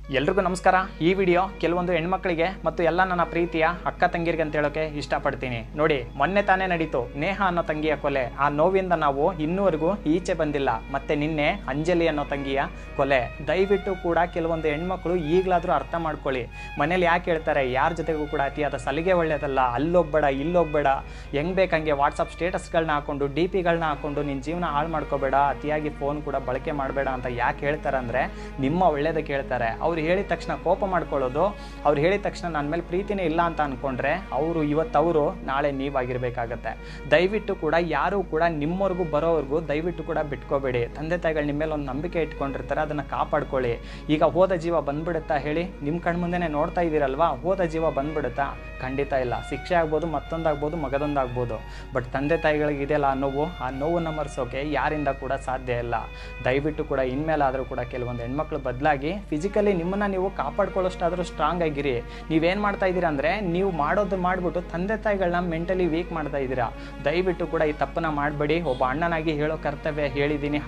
ಎಲ್ರಿಗೂ ನಮಸ್ಕಾರ. ಈ ವಿಡಿಯೋ ಕೆಲವೊಂದು ಹೆಣ್ಮಕ್ಳಿಗೆ ಮತ್ತು ಎಲ್ಲ ನನ್ನ ಪ್ರೀತಿಯ ಅಕ್ಕ ತಂಗಿರಿಗೆ ಅಂತ ಹೇಳೋಕೆ ಇಷ್ಟಪಡ್ತೀನಿ. ನೋಡಿ, ಮೊನ್ನೆ ತಾನೇ ನಡೀತು ನೇಹ ಅನ್ನೋ ತಂಗಿಯ ಕೊಲೆ. ಆ ನೋವಿಂದ ನಾವು ಇನ್ನೂವರೆಗೂ ಈಚೆ ಬಂದಿಲ್ಲ. ಮತ್ತೆ ನಿನ್ನೆ ಅಂಜಲಿ ಅನ್ನೋ ತಂಗಿಯ ಕೊಲೆ. ದಯವಿಟ್ಟು ಕೂಡ ಕೆಲವೊಂದು ಹೆಣ್ಮಕ್ಳು ಈಗಲಾದರೂ ಅರ್ಥ ಮಾಡ್ಕೊಳ್ಳಿ. ಮನೇಲಿ ಯಾಕೆ ಹೇಳ್ತಾರೆ, ಯಾರ ಜೊತೆಗೂ ಕೂಡ ಅತಿಯಾದ ಸಲಿಗೆ ಒಳ್ಳೆಯದಲ್ಲ, ಅಲ್ಲೋಗ್ಬೇಡ ಇಲ್ಲೋಗ್ಬೇಡ, ಹೆಂಗ್ ಬೇಕಂಗೆ ವಾಟ್ಸಪ್ ಸ್ಟೇಟಸ್ಗಳನ್ನ ಹಾಕೊಂಡು DP-ಗಳನ್ನ ಹಾಕೊಂಡು ನಿನ್ನ ಜೀವನ ಹಾಳು ಮಾಡ್ಕೋಬೇಡ, ಅತಿಯಾಗಿ ಫೋನ್ ಕೂಡ ಬಳಕೆ ಮಾಡಬೇಡ ಅಂತ ಯಾಕೆ ಹೇಳ್ತಾರೆ ಅಂದರೆ ನಿಮ್ಮ ಒಳ್ಳೇದಕ್ಕೆ ಹೇಳ್ತಾರೆ. ಅವ್ರು ಹೇಳಿದ ತಕ್ಷಣ ಕೋಪ ಮಾಡ್ಕೊಳ್ಳೋದು, ಅವ್ರು ಹೇಳಿದ ತಕ್ಷಣ ನನ್ನ ಮೇಲೆ ಪ್ರೀತಿನೇ ಇಲ್ಲ ಅಂತ ಅಂದ್ಕೊಂಡ್ರೆ ಅವರು ಇವತ್ತವರು ನಾಳೆ ನೀವಾಗಿರಬೇಕಾಗತ್ತೆ. ದಯವಿಟ್ಟು ಕೂಡ ಯಾರೂ ಕೂಡ ನಿಮ್ಮವರೆಗೂ ಬರೋವರೆಗೂ ದಯವಿಟ್ಟು ಕೂಡ ಬಿಟ್ಕೋಬೇಡಿ. ತಂದೆ ತಾಯಿಗಳು ನಿಮ್ಮ ಮೇಲೆ ಒಂದು ನಂಬಿಕೆ ಇಟ್ಕೊಂಡಿರ್ತಾರೆ, ಅದನ್ನು ಕಾಪಾಡ್ಕೊಳ್ಳಿ. ಈಗ ಹೋದ ಜೀವ ಬಂದ್ಬಿಡುತ್ತಾ ಹೇಳಿ? ನಿಮ್ಮ ಕಣ್ಮುಂದೆನೇ ನೋಡ್ತಾ ಇದ್ದೀರಲ್ವಾ, ಹೋದ ಜೀವ ಬಂದ್ಬಿಡುತ್ತಾ? ಖಂಡಿತ ಇಲ್ಲ. ಶಿಕ್ಷೆ ಆಗ್ಬೋದು, ಮತ್ತೊಂದಾಗ್ಬೋದು, ಮಗದೊಂದಾಗ್ಬೋದು. ಬಟ್ ತಂದೆ ತಾಯಿಗಳಿಗೆ ಇದೆಯಲ್ಲ ಆ ನೋವನ್ನು ಮರೆಸೋಕೆ ಯಾರಿಂದ ಕೂಡ ಸಾಧ್ಯ ಇಲ್ಲ. ದಯವಿಟ್ಟು ಕೂಡ ಇನ್ಮೇಲಾದರೂ ಕೂಡ ಕೆಲವೊಂದು ಹೆಣ್ಮಕ್ಳು ಬದಲಾಗಿ ಫಿಸಿಕಲಿ ನಿಮ್ಮನ್ನು ನೀವು ಕಾಪಾಡ್ಕೊಳ್ಳೋಷ್ಟಾದರೂ ಸ್ಟ್ರಾಂಗ್ ಆಗಿರಿ. ನೀವೇನು ಮಾಡ್ತಾ ಇದ್ದೀರಾ ಅಂದರೆ, ನೀವು ಮಾಡೋದು ಮಾಡಿಬಿಟ್ಟು ತಂದೆ ತಾಯಿಗಳನ್ನ ಮೆಂಟಲಿ ವೀಕ್ ಮಾಡ್ತಾ ಇದ್ದೀರಾ. ದಯವಿಟ್ಟು ಕೂಡ ಈ ತಪ್ಪನ್ನ ಮಾಡಬೇಡಿ. ಒಬ್ಬ ಅಣ್ಣನಾಗಿ ಹೇಳೋ ಕರ್ತವ್ಯ ಹೇಳಿದ್ದೀನಿ.